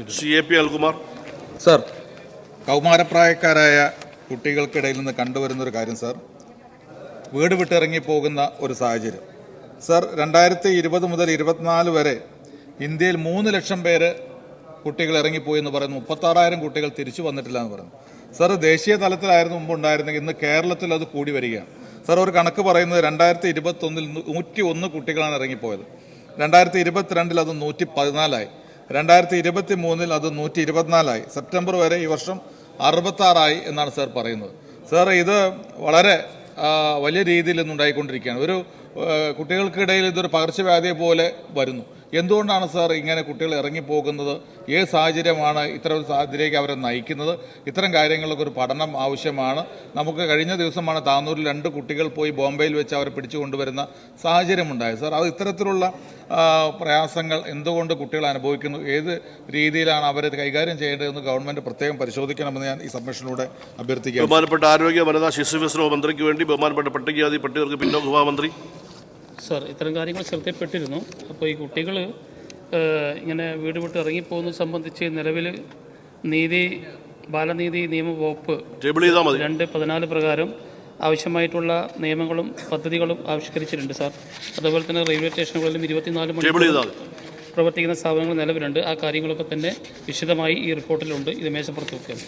CAP Alkumar. Sir, കൗമാരപ്രായക്കാരായ കുട്ടികൾക്കിടയിൽ നിന്ന് കണ്ടുവരുന്നൊരു കാര്യം sir, വീട് വിട്ടിറങ്ങിപ്പോകുന്ന ഒരു സാഹചര്യം. സർ, 2020 മുതൽ 24 വരെ ഇന്ത്യയിൽ 3 ലക്ഷം പേര് കുട്ടികൾ ഇറങ്ങിപ്പോയി എന്ന് പറയുന്നു. 36,000 കുട്ടികൾ തിരിച്ചു വന്നിട്ടില്ല എന്ന് പറയുന്നു. സർ, ദേശീയ തലത്തിലായിരുന്നു മുമ്പ് ഉണ്ടായിരുന്നെങ്കിൽ ഇന്ന് കേരളത്തിൽ അത് കൂടി വരികയാണ്. സർ, ഒരു കണക്ക് പറയുന്നത് 2021 101 കുട്ടികളാണ് ഇറങ്ങിപ്പോയത്. 2022 അത് 114 2023 അത് 124 സെപ്റ്റംബർ വരെ ഈ വർഷം 66 എന്നാണ് സർ പറയുന്നത്. സർ, ഇത് വളരെ വലിയ രീതിയിൽ ഇന്നുണ്ടായിക്കൊണ്ടിരിക്കുകയാണ്. ഒരു കുട്ടികൾക്കിടയിൽ ഇതൊരു പകർച്ചവ്യാധിയെ പോലെ വരുന്നു. എന്തുകൊണ്ടാണ് സാർ ഇങ്ങനെ കുട്ടികൾ ഇറങ്ങിപ്പോകുന്നത്? ഏത് സാഹചര്യമാണ് ഇത്തരം ഒരു സാഹചര്യത്തിലേക്ക് അവരെ നയിക്കുന്നത്? ഇത്തരം കാര്യങ്ങളൊക്കെ ഒരു പഠനം ആവശ്യമാണ്. നമുക്ക് കഴിഞ്ഞ ദിവസമാണ് താന്നൂരിൽ 2 കുട്ടികൾ പോയി ബോംബെയിൽ വെച്ച് അവരെ പിടിച്ചു കൊണ്ടുവരുന്ന സാഹചര്യമുണ്ടായത്. സാർ, അത് ഇത്തരത്തിലുള്ള പ്രയാസങ്ങൾ എന്തുകൊണ്ട് കുട്ടികൾ അനുഭവിക്കുന്നു, ഏത് രീതിയിലാണ് അവരെ കൈകാര്യം ചെയ്യേണ്ടതെന്ന് ഗവൺമെന്റ് പ്രത്യേകം പരിശോധിക്കണമെന്ന് ഞാൻ ഈ സബ്മിഷനിലൂടെ അഭ്യർത്ഥിക്കുന്നു. ബഹുമാനപ്പെട്ട ആരോഗ്യ വനിതാ ശിശു വികസന മന്ത്രിക്ക് വേണ്ടി ബഹുമാനപ്പെട്ട പട്ടികജാതി പട്ടികർക്ക് പിന്നോക്ക മന്ത്രി. സാർ, ഇത്തരം കാര്യങ്ങൾ ശ്രദ്ധയിൽപ്പെട്ടിരുന്നു. അപ്പോൾ ഈ കുട്ടികൾ ഇങ്ങനെ വീട് വിട്ട് ഇറങ്ങിപ്പോകുന്നത് സംബന്ധിച്ച് നിലവിൽ ബാലനീതി നിയമ വകുപ്പ് 214 പ്രകാരം ആവശ്യമായിട്ടുള്ള നിയമങ്ങളും പദ്ധതികളും ആവിഷ്കരിച്ചിട്ടുണ്ട് സാർ. അതുപോലെ തന്നെ റെയിൽവേ സ്റ്റേഷനുകളിലും 24 മണിക്കൂർ പ്രവർത്തിക്കുന്ന സ്ഥാപനങ്ങൾ നിലവിലുണ്ട്. ആ കാര്യങ്ങളൊക്കെ തന്നെ വിശദമായി ഈ റിപ്പോർട്ടിലുണ്ട്. ഇത് മേശപ്പുറത്ത് വെക്കുകയാണ്.